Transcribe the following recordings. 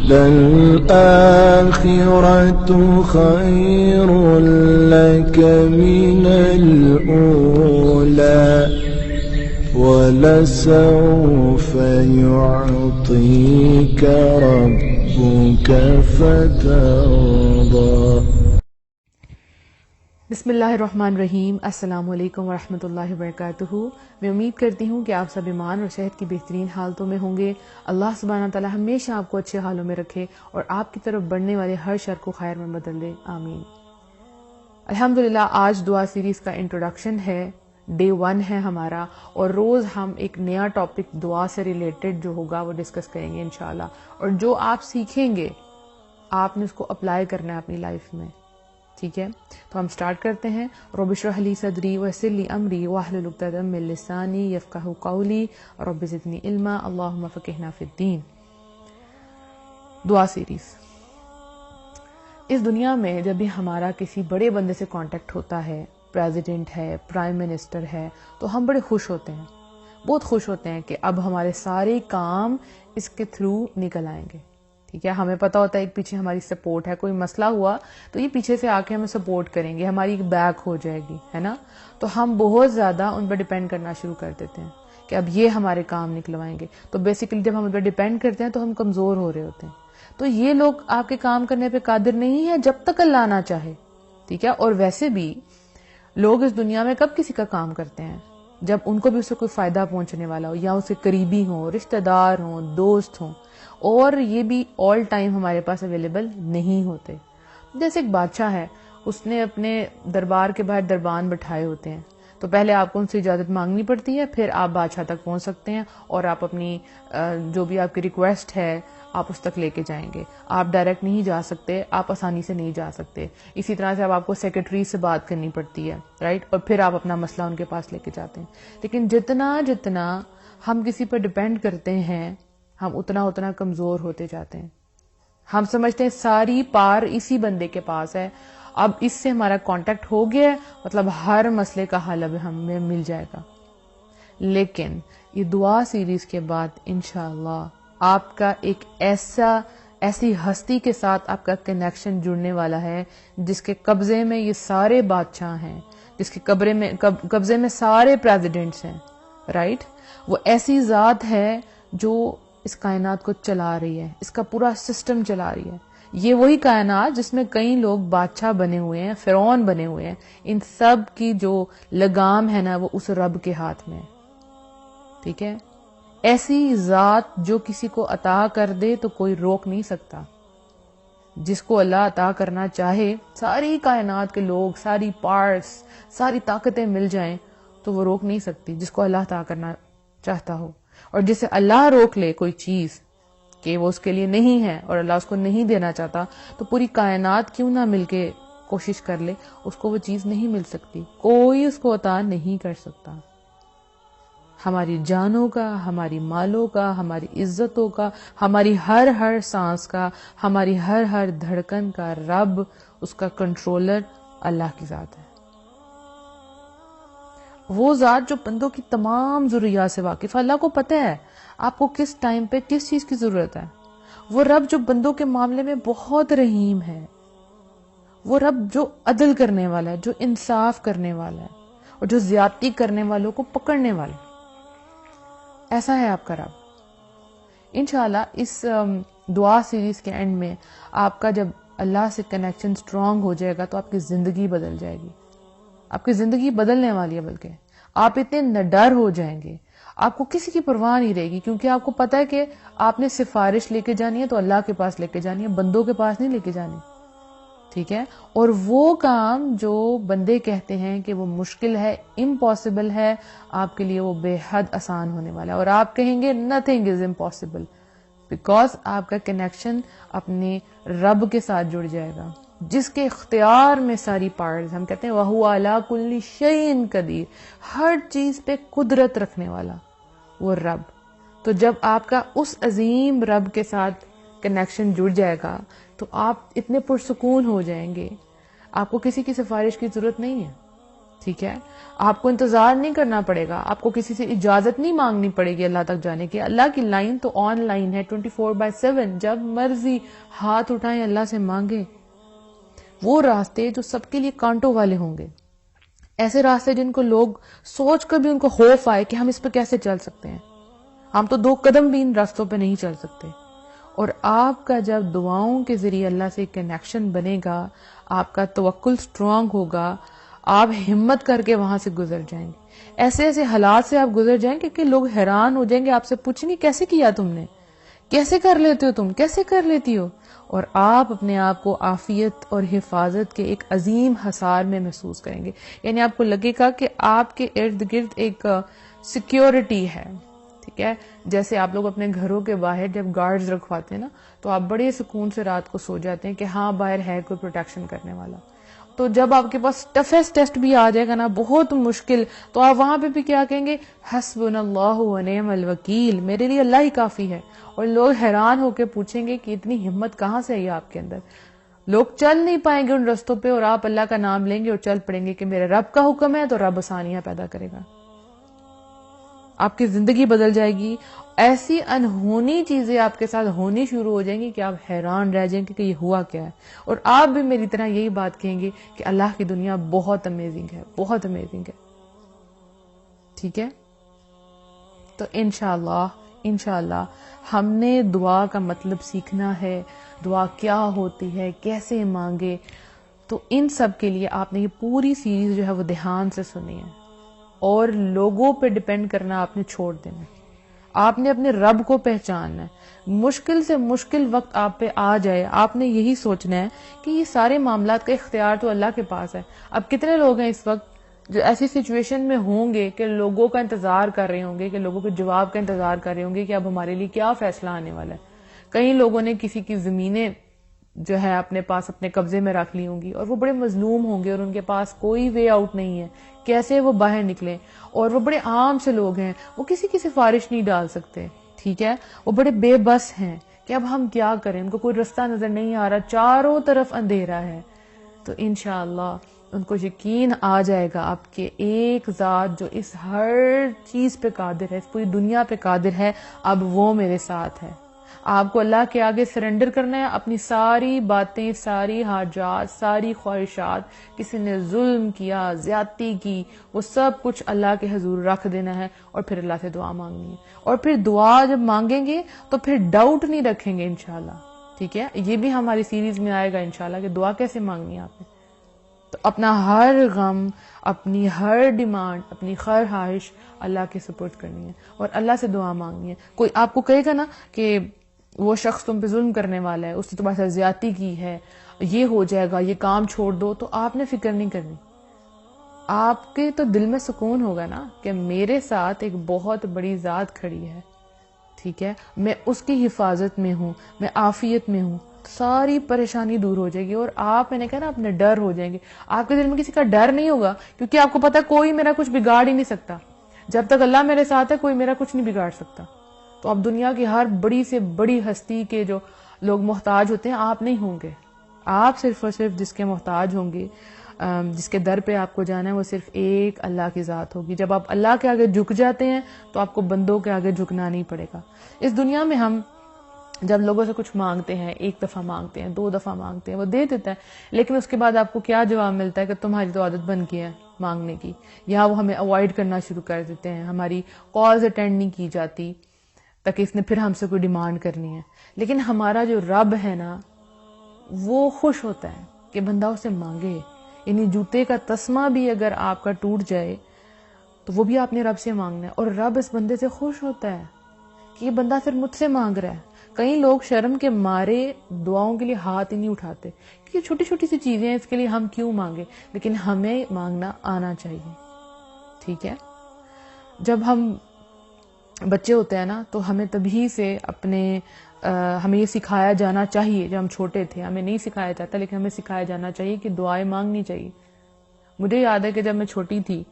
وَلَلْآخِرَةُ خَيْرٌ لَكَ مِنَ الْأُولَى وَلَسَوْفَ يُعْطِيكَ رَبُّكَ فَتَرْضَى۔ بسم اللہ الرحمن الرحیم۔ السلام علیکم ورحمۃ اللہ وبرکاتہ۔ میں امید کرتی ہوں کہ آپ سب ایمان اور صحت کی بہترین حالتوں میں ہوں گے۔ اللہ سبحانہ تعالی ہمیشہ آپ کو اچھے حالوں میں رکھے اور آپ کی طرف بڑھنے والے ہر شر کو خیر میں بدل دے، آمین۔ الحمدللہ آج دعا سیریز کا انٹروڈکشن ہے، ڈے 1 ہے ہمارا، اور روز ہم ایک نیا ٹاپک دعا سے ریلیٹڈ جو ہوگا وہ ڈسکس کریں گے انشاءاللہ، اور جو آپ سیکھیں گے آپ نے اس کو اپلائی کرنا ہے اپنی لائف میں، ٹھیک ہے؟ تو ہم سٹارٹ کرتے ہیں۔ رب اشرح لی صدری ویسر لی امری واحلل عقدۃ من لسانی یفقہوا قولی رب زدنی علما اللہم فقہنا فی الدین۔ دعا سیریز۔ اس دنیا میں جب بھی ہمارا کسی بڑے بندے سے کانٹیکٹ ہوتا ہے، پریزیڈنٹ ہے، پرائم منسٹر ہے، تو ہم بڑے خوش ہوتے ہیں، بہت خوش ہوتے ہیں کہ اب ہمارے سارے کام اس کے تھرو نکل آئیں گے، ٹھیک ہے؟ ہمیں پتا ہوتا ہے ایک پیچھے ہماری سپورٹ ہے، کوئی مسئلہ ہوا تو یہ پیچھے سے آ کے ہمیں سپورٹ کریں گے، ہماری بیک ہو جائے گی، ہے نا؟ تو ہم بہت زیادہ ان پہ ڈیپینڈ کرنا شروع کر دیتے ہیں کہ اب یہ ہمارے کام نکلوائیں گے۔ تو بیسیکلی جب ہم ان پہ ڈیپینڈ کرتے ہیں تو ہم کمزور ہو رہے ہوتے ہیں۔ تو یہ لوگ آپ کے کام کرنے پہ قادر نہیں ہے جب تک اللہ نہ چاہے، ٹھیک ہے؟ اور ویسے بھی لوگ اس دنیا میں کب کسی کا کام کرتے ہیں؟ جب ان کو بھی اس سے کوئی فائدہ پہنچنے والا ہو، یا اسے قریبی ہوں، رشتہ دار ہوں، دوست ہوں، اور یہ بھی آل ٹائم ہمارے پاس اویلیبل نہیں ہوتے۔ جیسے ایک بادشاہ ہے، اس نے اپنے دربار کے باہر دربان بٹھائے ہوتے ہیں، تو پہلے آپ کو ان سے اجازت مانگنی پڑتی ہے، پھر آپ بادشاہ تک پہنچ سکتے ہیں اور آپ اپنی جو بھی آپ کی ریکویسٹ ہے آپ اس تک لے کے جائیں گے۔ آپ ڈائریکٹ نہیں جا سکتے، آپ آسانی سے نہیں جا سکتے۔ اسی طرح سے اب آپ کو سیکرٹری سے بات کرنی پڑتی ہے، رائٹ؟ اور پھر آپ اپنا مسئلہ ان کے پاس لے کے جاتے ہیں۔ لیکن جتنا ہم کسی پر ڈیپینڈ کرتے ہیں ہم اتنا کمزور ہوتے جاتے ہیں۔ ہم سمجھتے ہیں ساری پار اسی بندے کے پاس ہے، اب اس سے ہمارا کانٹیکٹ ہو گیا ہے مطلب ہر مسئلے کا حل اب ہمیں مل جائے گا۔ لیکن یہ دعا سیریز کے بعد انشاءاللہ آپ کا ایک ایسی ہستی کے ساتھ آپ کا کنیکشن جڑنے والا ہے جس کے قبضے میں یہ سارے بادشاہ ہیں، جس کے قبضے میں سارے پریزیڈنٹس ہیں، رائٹ؟ وہ ایسی ذات ہے جو اس کائنات کو چلا رہی ہے، اس کا پورا سسٹم چلا رہی ہے۔ یہ وہی کائنات جس میں کئی لوگ بادشاہ بنے ہوئے ہیں، فرعون بنے ہوئے ہیں، ان سب کی جو لگام ہے نا وہ اس رب کے ہاتھ میں ہے، ٹھیک ہے؟ ایسی ذات جو کسی کو عطا کر دے تو کوئی روک نہیں سکتا۔ جس کو اللہ عطا کرنا چاہے، ساری کائنات کے لوگ، ساری پارٹس، ساری طاقتیں مل جائیں تو وہ روک نہیں سکتی جس کو اللہ عطا کرنا چاہتا ہو۔ اور جسے اللہ روک لے کوئی چیز کہ وہ اس کے لیے نہیں ہے اور اللہ اس کو نہیں دینا چاہتا، تو پوری کائنات کیوں نہ مل کے کوشش کر لے، اس کو وہ چیز نہیں مل سکتی، کوئی اس کو عطا نہیں کر سکتا۔ ہماری جانوں کا، ہماری مالوں کا، ہماری عزتوں کا، ہماری ہر سانس کا، ہماری ہر دھڑکن کا رب، اس کا کنٹرولر اللہ کی ذات ہے۔ وہ ذات جو بندوں کی تمام ضروریات سے واقف ہے، اللہ کو پتہ ہے آپ کو کس ٹائم پہ کس چیز کی ضرورت ہے۔ وہ رب جو بندوں کے معاملے میں بہت رحیم ہے، وہ رب جو عدل کرنے والا ہے، جو انصاف کرنے والا ہے، اور جو زیادتی کرنے والوں کو پکڑنے والا ہے، ایسا ہے آپ کا رب۔ انشاءاللہ اس دعا سیریز کے اینڈ میں آپ کا جب اللہ سے کنیکشن سٹرونگ ہو جائے گا تو آپ کی زندگی بدل جائے گی، آپ کی زندگی بدلنے والی ہے، بلکہ آپ اتنے نڈر ہو جائیں گے، آپ کو کسی کی پرواہ نہیں رہے گی، کیونکہ آپ کو پتا ہے کہ آپ نے سفارش لے کے جانی ہے تو اللہ کے پاس لے کے جانی ہے، بندوں کے پاس نہیں لے کے جانی، ٹھیک ہے؟ اور وہ کام جو بندے کہتے ہیں کہ وہ مشکل ہے، امپاسبل ہے، آپ کے لیے وہ بے حد آسان ہونے والا ہے، اور آپ کہیں گے nothing is impossible بیکاز آپ کا کنیکشن اپنے رب کے ساتھ جڑ جائے گا جس کے اختیار میں ساری پارٹس، ہم کہتے ہیں وَهُوَ عَلَىٰ كُلِّ شَيْءٍ قَدِيرٌ، ہر چیز پہ قدرت رکھنے والا وہ رب۔ تو جب آپ کا اس عظیم رب کے ساتھ کنیکشن جڑ جائے گا تو آپ اتنے پرسکون ہو جائیں گے، آپ کو کسی کی سفارش کی ضرورت نہیں ہے، ٹھیک ہے، آپ کو انتظار نہیں کرنا پڑے گا، آپ کو کسی سے اجازت نہیں مانگنی پڑے گی اللہ تک جانے کی. اللہ کی لائن تو آن لائن ہے 24/7، جب مرضی ہاتھ اٹھائیں اللہ سے مانگیں. وہ راستے جو سب کے لیے کانٹوں والے ہوں گے، ایسے راستے جن کو لوگ سوچ کر بھی ان کو خوف آئے کہ ہم اس پہ کیسے چل سکتے ہیں، ہم تو 2 قدم بھی ان راستوں پہ نہیں چل سکتے. اور آپ کا جب دعاؤں کے ذریعے اللہ سے کنیکشن بنے گا، آپ کا توکل سٹرونگ ہوگا، آپ ہمت کر کے وہاں سے گزر جائیں گے. ایسے ایسے حالات سے آپ گزر جائیں گے کہ لوگ حیران ہو جائیں گے، آپ سے پوچھیں گے کیسے کیا تم نے، کیسے کر لیتے ہو تم، کیسے کر لیتی ہو. اور آپ اپنے آپ کو عافیت اور حفاظت کے ایک عظیم حصار میں محسوس کریں گے. یعنی آپ کو لگے گا کہ آپ کے ارد گرد ایک سیکیورٹی ہے. ٹھیک ہے، جیسے آپ لوگ اپنے گھروں کے باہر جب گارڈز رکھواتے ہیں نا، تو آپ بڑے سکون سے رات کو سو جاتے ہیں کہ ہاں باہر ہے کوئی پروٹیکشن کرنے والا. تو جب آپ کے پاس ٹفیسٹ ٹیسٹ بھی آ جائے گا نا، بہت مشکل، تو آپ وہاں پہ بھی کیا کہیں گے، حسبنا اللہ و نعم الوکیل، میرے لیے اللہ ہی کافی ہے. اور لوگ حیران ہو کے پوچھیں گے کہ اتنی ہمت کہاں سے آئی آپ کے اندر. لوگ چل نہیں پائیں گے ان رستوں پہ، اور آپ اللہ کا نام لیں گے اور چل پڑیں گے کہ میرے رب کا حکم ہے تو رب آسانیاں پیدا کرے گا. آپ کی زندگی بدل جائے گی. ایسی انہونی چیزیں آپ کے ساتھ ہونی شروع ہو جائیں گی کہ آپ حیران رہ جائیں گے کہ یہ ہوا کیا ہے. اور آپ بھی میری طرح یہی بات کہیں گے کہ اللہ کی دنیا بہت امیزنگ ہے، بہت امیزنگ ہے. ٹھیک ہے، تو انشاءاللہ ہم نے دعا کا مطلب سیکھنا ہے، دعا کیا ہوتی ہے، کیسے مانگے. تو ان سب کے لیے آپ نے یہ پوری سیریز جو ہے وہ دھیان سے سنی ہے، اور لوگوں پہ ڈپینڈ کرنا آپ نے چھوڑ دینا ہے. آپ نے اپنے رب کو پہچاننا ہے. مشکل سے مشکل وقت آپ پہ آ جائے، آپ نے یہی سوچنا ہے کہ یہ سارے معاملات کا اختیار تو اللہ کے پاس ہے. اب کتنے لوگ ہیں اس وقت جو ایسی سچویشن میں ہوں گے کہ لوگوں کا انتظار کر رہے ہوں گے، کہ لوگوں کے جواب کا انتظار کر رہے ہوں گے کہ اب ہمارے لیے کیا فیصلہ آنے والا ہے. کئی لوگوں نے کسی کی زمینیں جو ہے اپنے پاس اپنے قبضے میں رکھ لی ہوں گی، اور وہ بڑے مظلوم ہوں گے اور ان کے پاس کوئی وے آؤٹ نہیں ہے، کیسے وہ باہر نکلیں. اور وہ بڑے عام سے لوگ ہیں، وہ کسی کی سفارش نہیں ڈال سکتے. ٹھیک ہے، وہ بڑے بے بس ہیں کہ اب ہم کیا کریں، ان کو کوئی رستہ نظر نہیں آ رہا، چاروں طرف اندھیرا ہے. تو انشاءاللہ ان کو یقین آ جائے گا آپ کے ایک ذات جو اس ہر چیز پہ قادر ہے، اس پوری دنیا پہ قادر ہے، اب وہ میرے ساتھ ہے. آپ کو اللہ کے آگے سرنڈر کرنا ہے، اپنی ساری باتیں، ساری حاجات، ساری خواہشات، کسی نے ظلم کیا، زیادتی کی، وہ سب کچھ اللہ کے حضور رکھ دینا ہے، اور پھر اللہ سے دعا مانگنی ہے. اور پھر دعا جب مانگیں گے تو پھر ڈاؤٹ نہیں رکھیں گے انشاءاللہ. ٹھیک ہے، یہ بھی ہماری سیریز میں آئے گا انشاءاللہ کہ دعا کیسے مانگنی ہے آپ نے. تو اپنا ہر غم، اپنی ہر ڈیمانڈ، اپنی ہر خواہش اللہ کے سپورٹ کرنی ہے اور اللہ سے دعا مانگنی ہے. کوئی آپ کو کہے گا نا کہ وہ شخص تم پہ ظلم کرنے والا ہے، اس نے تمہارے ساتھ زیادتی کی ہے، یہ ہو جائے گا، یہ کام چھوڑ دو، تو آپ نے فکر نہیں کرنی. آپ کے تو دل میں سکون ہوگا نا کہ میرے ساتھ ایک بہت بڑی ذات کھڑی ہے. ٹھیک ہے، میں اس کی حفاظت میں ہوں، میں عافیت میں ہوں. ساری پریشانی دور ہو جائے گی، اور آپ میں نے کہا نا اپنے ڈر ہو جائیں گے. آپ کے دل میں کسی کا ڈر نہیں ہوگا، کیونکہ آپ کو پتا کوئی میرا کچھ بگاڑ ہی نہیں سکتا. جب تک اللہ میرے ساتھ ہے کوئی میرا کچھ نہیں بگاڑ سکتا. تو اب دنیا کی ہر بڑی سے بڑی ہستی کے جو لوگ محتاج ہوتے ہیں آپ نہیں ہوں گے. آپ صرف اور صرف جس کے محتاج ہوں گے، جس کے در پہ آپ کو جانا ہے، وہ صرف ایک اللہ کی ذات ہوگی. جب آپ اللہ کے آگے جھک جاتے ہیں تو آپ کو بندوں کے آگے جھکنا نہیں پڑے گا. اس دنیا میں ہم جب لوگوں سے کچھ مانگتے ہیں، 1 دفعہ مانگتے ہیں، 2 دفعہ مانگتے ہیں، وہ دے دیتا ہے، لیکن اس کے بعد آپ کو کیا جواب ملتا ہے کہ تمہاری تو عادت بن گئی ہے مانگنے کی. یا وہ ہمیں اوائڈ کرنا شروع کر دیتے ہیں، ہماری کالز اٹینڈ نہیں کی جاتی تاکہ اس نے پھر ہم سے کوئی ڈیمانڈ کرنی ہے. لیکن ہمارا جو رب ہے نا، وہ خوش ہوتا ہے کہ بندہ اسے مانگے. یعنی جوتے کا تسمہ بھی اگر آپ کا ٹوٹ جائے تو وہ بھی آپ نے رب سے مانگنا ہے، اور رب اس بندے سے خوش ہوتا ہے کہ یہ بندہ پھر مجھ سے مانگ رہا ہے. کئی لوگ شرم کے مارے دعاؤں کے لیے ہاتھ ہی نہیں اٹھاتے کہ چھوٹی چھوٹی سی چیزیں ہیں، اس کے لیے ہم کیوں مانگے. لیکن ہمیں مانگنا آنا چاہیے. ٹھیک ہے، جب ہم بچے ہوتے ہیں نا تو ہمیں تبھی سے ہمیں یہ سکھایا جانا چاہیے. جب ہم چھوٹے تھے ہمیں نہیں سکھایا جاتا، لیکن ہمیں سکھایا جانا چاہیے کہ دعائیں مانگنی چاہیے. مجھے یاد ہے کہ جب میں چھوٹی تھی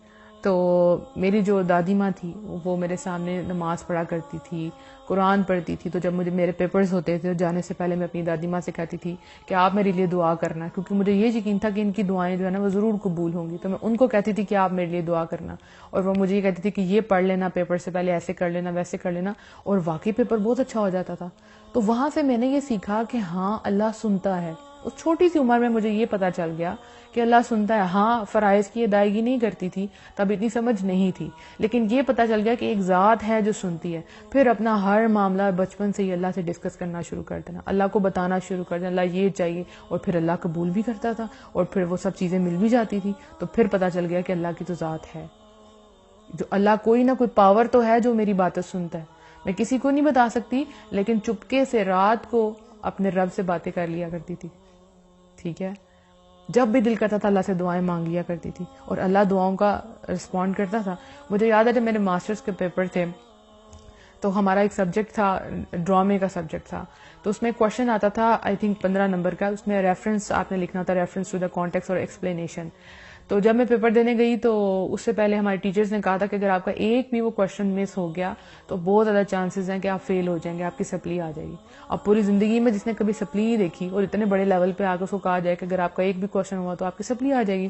تو میری جو دادی ماں تھی وہ میرے سامنے نماز پڑھا کرتی تھی، قرآن پڑھتی تھی. تو جب مجھے میرے پیپرز ہوتے تھے جانے سے پہلے میں اپنی دادی ماں سے کہتی تھی کہ آپ میرے لیے دعا کرنا، کیونکہ مجھے یہ یقین تھا کہ ان کی دعائیں جو ہے نا وہ ضرور قبول ہوں گی. تو میں ان کو کہتی تھی کہ آپ میرے لیے دعا کرنا، اور وہ مجھے یہ کہتی تھی کہ یہ پڑھ لینا پیپر سے پہلے، ایسے کر لینا ویسے کر لینا، اور واقعی پیپر بہت اچھا ہو جاتا تھا. تو وہاں سے میں نے یہ سیکھا کہ ہاں اللہ سنتا ہے. اس چھوٹی سی عمر میں مجھے یہ پتا چل گیا کہ اللہ سنتا ہے. ہاں فرائض کی ادائیگی نہیں کرتی تھی تب، اتنی سمجھ نہیں تھی، لیکن یہ پتا چل گیا کہ ایک ذات ہے جو سنتی ہے. پھر اپنا ہر معاملہ بچپن سے ہی اللہ سے ڈسکس کرنا شروع کر دینا، اللہ کو بتانا شروع کر دینا اللہ یہ چاہیے، اور پھر اللہ قبول بھی کرتا تھا، اور پھر وہ سب چیزیں مل بھی جاتی تھی. تو پھر پتا چل گیا کہ اللہ کی تو ذات ہے، جو اللہ کوئی نہ کوئی پاور تو ہے جو میری باتیں سنتا ہے. میں کسی کو نہیں بتا سکتی، لیکن چپکے سے رات کو اپنے رب سے باتیں کر لیا کرتی تھی. ٹھیک ہے، جب بھی دل کرتا تھا اللہ سے دعائیں مانگ لیا کرتی تھی، اور اللہ دعاؤں کا رسپونڈ کرتا تھا. مجھے یاد ہے جب میرے ماسٹرز کے پیپر تھے تو ہمارا ایک سبجیکٹ تھا، ڈرامے کا سبجیکٹ تھا. تو اس میں کوشچن آتا تھا آئی تھنک 15 نمبر کا، اس میں ریفرنس آپ نے لکھنا تھا، ریفرنس ٹو دا کانٹیکسٹ اور ایکسپلینیشن. تو جب میں پیپر دینے گئی تو اس سے پہلے ہمارے ٹیچرز نے کہا تھا کہ اگر آپ کا ایک بھی وہ کوشچن مس ہو گیا تو بہت زیادہ چانسز ہیں کہ آپ فیل ہو جائیں گے، آپ کی سپلی آ جائے گی. اب پوری زندگی میں جس نے کبھی سپلی نہیں دیکھی اور اتنے بڑے لیول پہ آ کے اس کو کہا جائے کہ اگر آپ کا ایک بھی کوشچن ہوا تو آپ کی سپلی آ جائے گی.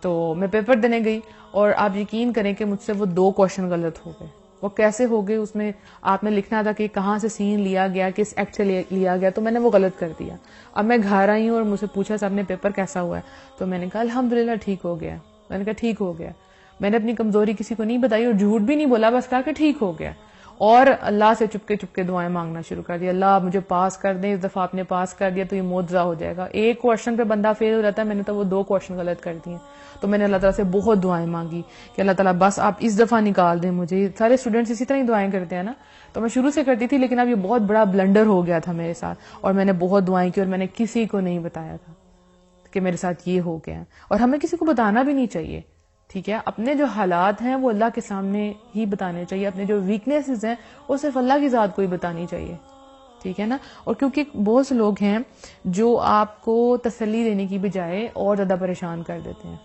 تو میں پیپر دینے گئی اور آپ یقین کریں کہ مجھ سے وہ 2 کوشچن غلط ہو گئے. وہ کیسے ہو گئے؟ اس میں آپ نے لکھنا تھا کہ کہاں سے سین لیا گیا، کس ایکٹ سے لیا گیا، تو میں نے وہ غلط کر دیا. اب میں گھر آئی ہوں اور مجھ سے پوچھا صاحب نے پیپر کیسا ہوا ہے، تو میں نے کہا الحمدللہ ٹھیک ہو گیا. میں نے کہا ٹھیک ہو گیا. میں نے اپنی کمزوری کسی کو نہیں بتائی اور جھوٹ بھی نہیں بولا، بس کہا کہ ٹھیک ہو گیا. اور اللہ سے چپکے چپکے دعائیں مانگنا شروع کر دیا، اللہ مجھے پاس کر دیں، اس دفعہ آپ نے پاس کر دیا تو یہ معجزہ ہو جائے گا. ایک کوشچن پہ بندہ فیل ہو جاتا ہے، میں نے تو وہ 2 کوشچن غلط کر دیے. تو میں نے اللہ تعالیٰ سے بہت دعائیں مانگی کہ اللہ تعالیٰ بس آپ اس دفعہ نکال دیں مجھے. سارے اسٹوڈنٹس اسی طرح ہی دعائیں کرتے ہیں نا، تو میں شروع سے کرتی تھی، لیکن اب یہ بہت بڑا بلنڈر ہو گیا تھا میرے ساتھ، اور میں نے بہت دعائیں کی اور میں نے کسی کو نہیں بتایا تھا کہ میرے ساتھ یہ ہو گیا. اور ہمیں کسی کو بتانا بھی نہیں چاہیے. ٹھیک ہے، اپنے جو حالات ہیں وہ اللہ کے سامنے ہی بتانے چاہیے، اپنے جو ویکنیسز ہیں وہ صرف اللہ کی ذات کو ہی بتانی چاہیے. ٹھیک ہے نا. اور کیونکہ بہت سے لوگ ہیں جو آپ کو تسلی دینے کی بجائے اور زیادہ پریشان کر دیتے ہیں.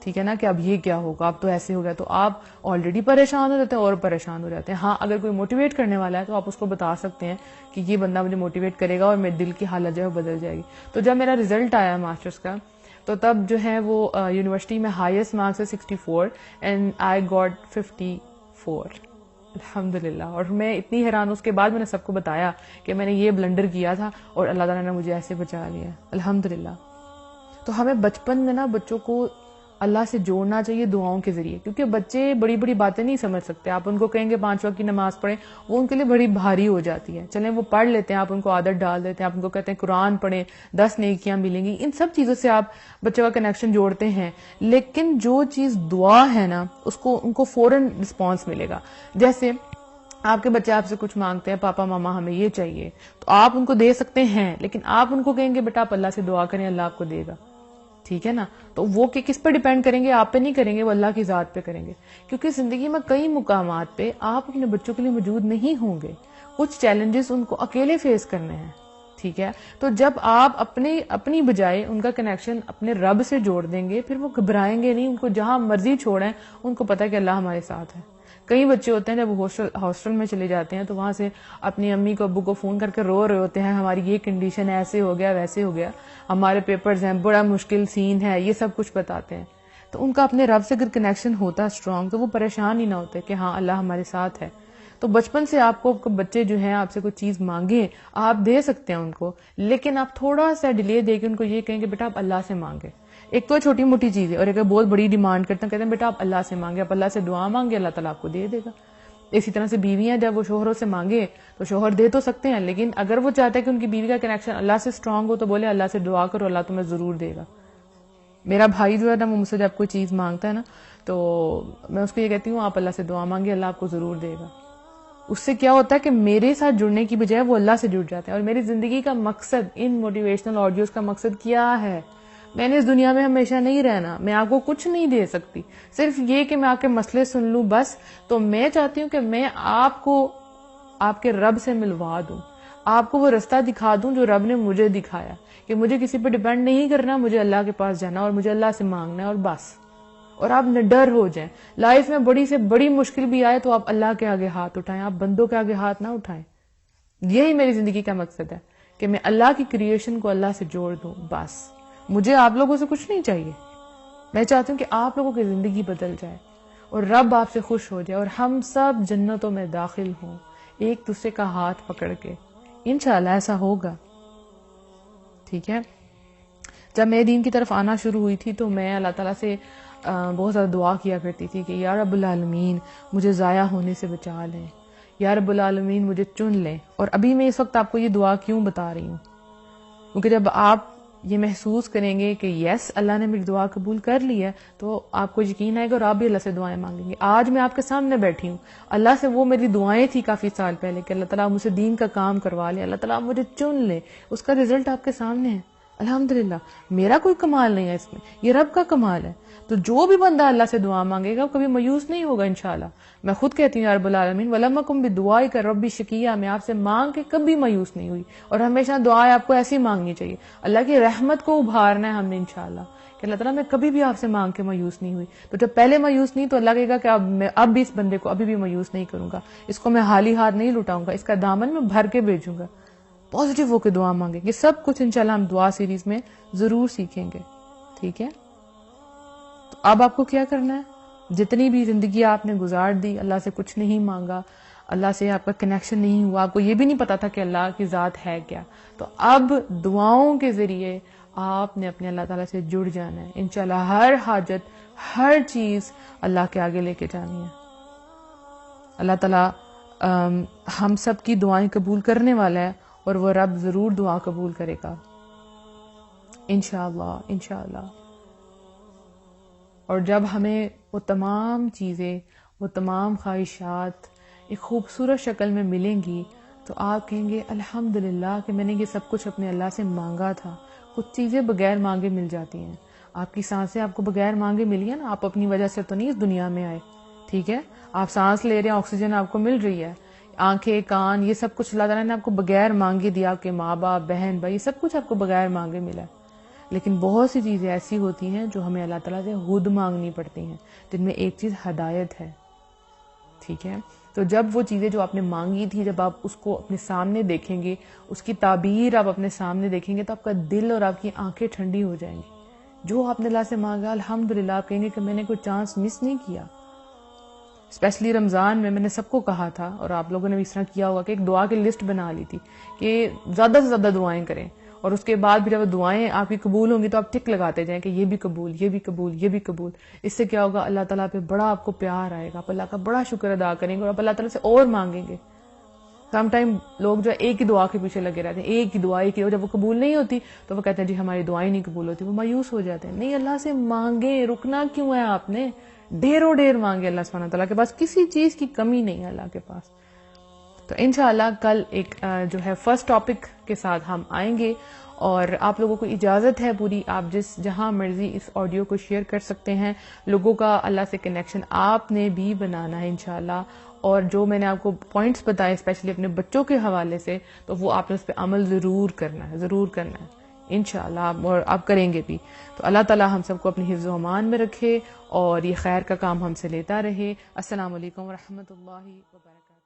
ٹھیک ہے نا، کہ اب یہ کیا ہوگا، اب تو ایسے ہو گیا، تو آپ آلریڈی پریشان ہو جاتے ہیں اور پریشان ہو جاتے ہیں. ہاں اگر کوئی موٹیویٹ کرنے والا ہے تو آپ اس کو بتا سکتے ہیں کہ یہ بندہ مجھے موٹیویٹ کرے گا اور میرے دل کی حالت جو ہے بدل جائے گی. تو جب میرا رزلٹ آیا ماسٹرز کا تو تب جو ہے وہ یونیورسٹی میں ہائیسٹ مارکس ہے 64 اینڈ آئی گاٹ 54 الحمدللہ. اور میں اتنی حیران، اس کے بعد میں نے سب کو بتایا کہ میں نے یہ بلنڈر کیا تھا اور اللہ تعالیٰ نے مجھے ایسے بچا لیا الحمدللہ. تو ہمیں بچپن میں نا بچوں کو اللہ سے جوڑنا چاہیے دعاؤں کے ذریعے، کیونکہ بچے بڑی بڑی باتیں نہیں سمجھ سکتے. آپ ان کو کہیں گے 5 وقت کی نماز پڑھیں، وہ ان کے لیے بڑی بھاری ہو جاتی ہے. چلیں وہ پڑھ لیتے ہیں، آپ ان کو عادت ڈال دیتے ہیں، آپ ان کو کہتے ہیں قرآن پڑھیں 10 نیکیاں ملیں گی. ان سب چیزوں سے آپ بچوں کا کنیکشن جوڑتے ہیں، لیکن جو چیز دعا ہے نا اس کو ان کو فوراً رسپانس ملے گا. جیسے آپ کے بچے آپ سے کچھ مانگتے ہیں، پاپا ماما ہمیں یہ چاہیے، تو آپ ان کو دے سکتے ہیں، لیکن آپ ان کو کہیں گے بیٹا آپ اللہ سے دعا کریں، اللہ آپ کو دے گا. ٹھیک ہے نا. تو وہ کہ کس پہ ڈیپینڈ کریں گے؟ آپ پہ نہیں کریں گے، وہ اللہ کی ذات پہ کریں گے. کیونکہ زندگی میں کئی مقامات پہ آپ اپنے بچوں کے لیے موجود نہیں ہوں گے، کچھ چیلنجز ان کو اکیلے فیس کرنے ہیں. ٹھیک ہے، تو جب آپ اپنی بجائے ان کا کنیکشن اپنے رب سے جوڑ دیں گے، پھر وہ گھبرائیں گے نہیں. ان کو جہاں مرضی چھوڑیں، ان کو پتا ہے کہ اللہ ہمارے ساتھ ہے. کئی بچے ہوتے ہیں جب ہاسٹل میں چلے جاتے ہیں تو وہاں سے اپنی امی کو ابو کو فون کر کے رو رہے ہوتے ہیں، ہماری یہ کنڈیشن ہے، ایسے ہو گیا ویسے ہو گیا، ہمارے پیپرز ہیں، بڑا مشکل سین ہے، یہ سب کچھ بتاتے ہیں. تو ان کا اپنے رب سے اگر کنیکشن ہوتا اسٹرانگ تو وہ پریشان ہی نہ ہوتے کہ ہاں اللہ ہمارے ساتھ ہے. تو بچپن سے آپ کو بچے جو ہیں آپ سے کوئی چیز مانگیں، آپ دے سکتے ہیں ان کو، لیکن آپ تھوڑا سا ڈیلے دے کے ان کو یہ کہیں کہ بیٹا آپ اللہ سے مانگیں. ایک تو چھوٹی موٹی چیز ہے، اور ایک بہت بڑی ڈیمانڈ کرتے ہیں، کہتے ہیں بیٹا آپ اللہ سے مانگے، آپ اللہ سے دعا مانگے، اللہ تعالیٰ آپ کو دے دے گا. اسی طرح سے بیویاں جب وہ شوہروں سے مانگے تو شوہر دے تو سکتے ہیں، لیکن اگر وہ چاہتے ہیں کہ ان کی بیوی کا کنیکشن اللہ سے اسٹرانگ ہو تو بولے اللہ سے دعا کرو، اللہ تمہیں ضرور دے گا. میرا بھائی جو ہے نا وہ مجھ سے جب کوئی چیز مانگتا ہے نا تو میں اس کو یہ کہتی ہوں آپ اللہ سے دعا مانگے، اللہ آپ کو ضرور دے گا. اس سے کیا ہوتا ہے کہ میرے ساتھ جڑنے کی بجائے وہ اللہ سے جڑ جاتے ہیں. اور میری زندگی کا مقصد، ان موٹیویشنل آڈیوز کا مقصد کیا ہے؟ میں نے اس دنیا میں ہمیشہ نہیں رہنا، میں آپ کو کچھ نہیں دے سکتی، صرف یہ کہ میں آپ کے مسئلے سن لوں بس. تو میں چاہتی ہوں کہ میں آپ کو آپ کے رب سے ملوا دوں، آپ کو وہ رستہ دکھا دوں جو رب نے مجھے دکھایا، کہ مجھے کسی پہ ڈیپینڈ نہیں کرنا، مجھے اللہ کے پاس جانا اور مجھے اللہ سے مانگنا ہے اور بس. اور آپ نڈر ہو جائیں. لائف میں بڑی سے بڑی مشکل بھی آئے تو آپ اللہ کے آگے ہاتھ اٹھائیں, آپ بندوں کے آگے ہاتھ نہ اٹھائیں. یہی میری زندگی کا مقصد ہے کہ میں اللہ کی کریشن کو اللہ سے جوڑ دوں. بس مجھے آپ لوگوں سے کچھ نہیں چاہیے. میں چاہتی ہوں کہ آپ لوگوں کی زندگی بدل جائے اور رب آپ سے خوش ہو جائے اور ہم سب جنتوں میں داخل ہوں ایک دوسرے کا ہاتھ پکڑ کے. انشاءاللہ ایسا ہوگا. ٹھیک ہے. جب میں دین کی طرف آنا شروع ہوئی تھی تو میں اللہ تعالیٰ سے بہت زیادہ دعا کیا کرتی تھی کہ یا رب العالمین مجھے ضائع ہونے سے بچا لیں, یا رب العالمین مجھے چن لیں. اور ابھی میں اس وقت آپ کو یہ دعا کیوں بتا رہی ہوں, کیونکہ جب آپ یہ محسوس کریں گے کہ یس اللہ نے میری دعا قبول کر لی ہے تو آپ کو یقین آئے گا اور آپ بھی اللہ سے دعائیں مانگیں گے. آج میں آپ کے سامنے بیٹھی ہوں, اللہ سے وہ میری دعائیں تھی کافی سال پہلے کہ اللہ تعالیٰ مجھ سے دین کا کام کروا لے, اللہ تعالیٰ مجھے چن لے. اس کا رزلٹ آپ کے سامنے ہے. الحمدللہ میرا کوئی کمال نہیں ہے اس میں, یہ رب کا کمال ہے. تو جو بھی بندہ اللہ سے دعا مانگے گا وہ کبھی مایوس نہیں ہوگا انشاءاللہ. میں خود کہتی ہوں یا رب العالمین وَلَمْ أَكُنْ بِدُعَائِكَ رَبِّ شَقِيًّا, میں آپ سے مانگ کے کبھی مایوس نہیں ہوئی. اور ہمیشہ دعائیں آپ کو ایسی مانگنی چاہیے. اللہ کی رحمت کو ابھارنا ہے ہم نے انشاءاللہ کہ اللہ تعالیٰ میں کبھی بھی آپ سے مانگ کے مایوس نہیں ہوئی. تو جب پہلے مایوس نہیں تو اللہ کہے گا کہ اب بھی اس بندے کو ابھی بھی مایوس نہیں کروں گا, اس کو میں خالی ہاتھ نہیں لٹاؤں گا, اس کا دامن میں بھر کے بھیجوں گا. پازیٹیو ہو کے دعا مانگیں. یہ سب کچھ انشاءاللہ ہم دعا سیریز میں ضرور سیکھیں گے. ٹھیک ہے. تو اب آپ کو کیا کرنا ہے, جتنی بھی زندگی آپ نے گزار دی اللہ سے کچھ نہیں مانگا, اللہ سے آپ کا کنیکشن نہیں ہوا, آپ کو یہ بھی نہیں پتا تھا کہ اللہ کی ذات ہے کیا, تو اب دعاؤں کے ذریعے آپ نے اپنے اللہ تعالیٰ سے جڑ جانا ہے. انشاءاللہ ہر حاجت ہر چیز اللہ کے آگے لے کے جانی ہے. اللہ تعالیٰ ہم سب کی دعائیں قبول کرنے والا ہے اور وہ رب ضرور دعا قبول کرے گا انشاءاللہ انشاءاللہ. اور جب ہمیں وہ تمام چیزیں, وہ تمام خواہشات ایک خوبصورت شکل میں ملیں گی تو آپ کہیں گے الحمدللہ کہ میں نے یہ سب کچھ اپنے اللہ سے مانگا تھا. کچھ چیزیں بغیر مانگے مل جاتی ہیں. آپ کی سانسیں آپ کو بغیر مانگے ملی ہیں نا, آپ اپنی وجہ سے تو نہیں اس دنیا میں آئے. ٹھیک ہے. آپ سانس لے رہے ہیں, آکسیجن آپ کو مل رہی ہے, آنکھیں کان یہ سب کچھ اللہ تعالیٰ نے آپ کو بغیر مانگے دیا. آپ کے ماں باپ بہن بھائی سب کچھ آپ کو بغیر مانگے ملا. لیکن بہت سی چیزیں ایسی ہوتی ہیں جو ہمیں اللہ تعالیٰ سے خود مانگنی پڑتی ہیں, جن میں ایک چیز ہدایت ہے. ٹھیک ہے. تو جب وہ چیزیں جو آپ نے مانگی تھی جب آپ اس کو اپنے سامنے دیکھیں گے, اس کی تعبیر آپ اپنے سامنے دیکھیں گے تو آپ کا دل اور آپ کی آنکھیں ٹھنڈی ہو جائیں گی. جو آپ نے اللہ سے مانگا الحمدللہ آپ کہیں گے کہ میں نے کوئی چانس مس نہیں کیا. اسپیشلی رمضان میں نے سب کو کہا تھا اور آپ لوگوں نے بھی اس طرح کیا ہوگا کہ ایک دعا کی لسٹ بنا لی تھی کہ زیادہ سے زیادہ دعائیں کریں, اور اس کے بعد بھی جب دعائیں آپ کی قبول ہوں گی تو آپ ٹک لگاتے جائیں کہ یہ بھی قبول, یہ بھی قبول, یہ بھی قبول. اس سے کیا ہوگا, اللہ تعالیٰ پہ بڑا آپ کو پیار آئے گا, آپ اللہ کا بڑا شکر ادا کریں گے اور آپ اللہ تعالیٰ سے اور مانگیں گے. سم ٹائم لوگ جو ہے ایک ہی دعا کے پیچھے لگے رہتے ہیں, ایک ہی دعا, جب وہ قبول نہیں ہوتی تو وہ کہتے ہیں جی ہماری دعائیں نہیں قبول ہوتی, وہ مایوس ہو جاتے ہیں. نہیں, اللہ سے مانگیں, رکنا کیوں ہے آپ نے, ڈھیروں ڈھیر مانگے اللہ سبحانہ تعالیٰ کے پاس, کسی چیز کی کمی نہیں ہے اللہ کے پاس. تو انشاءاللہ کل ایک جو ہے فرسٹ ٹاپک کے ساتھ ہم آئیں گے, اور آپ لوگوں کو اجازت ہے پوری, آپ جہاں مرضی اس آڈیو کو شیئر کر سکتے ہیں. لوگوں کا اللہ سے کنیکشن آپ نے بھی بنانا ہے انشاءاللہ, اور جو میں نے آپ کو پوائنٹس بتائے اسپیشلی اپنے بچوں کے حوالے سے, تو وہ آپ نے اس پہ عمل ضرور کرنا ہے, ضرور کرنا ہے انشاءاللہ, اور آپ کریں گے بھی. تو اللہ تعالیٰ ہم سب کو اپنی حفظ و امان میں رکھے اور یہ خیر کا کام ہم سے لیتا رہے. السلام علیکم ورحمۃ اللہ وبرکاتہ.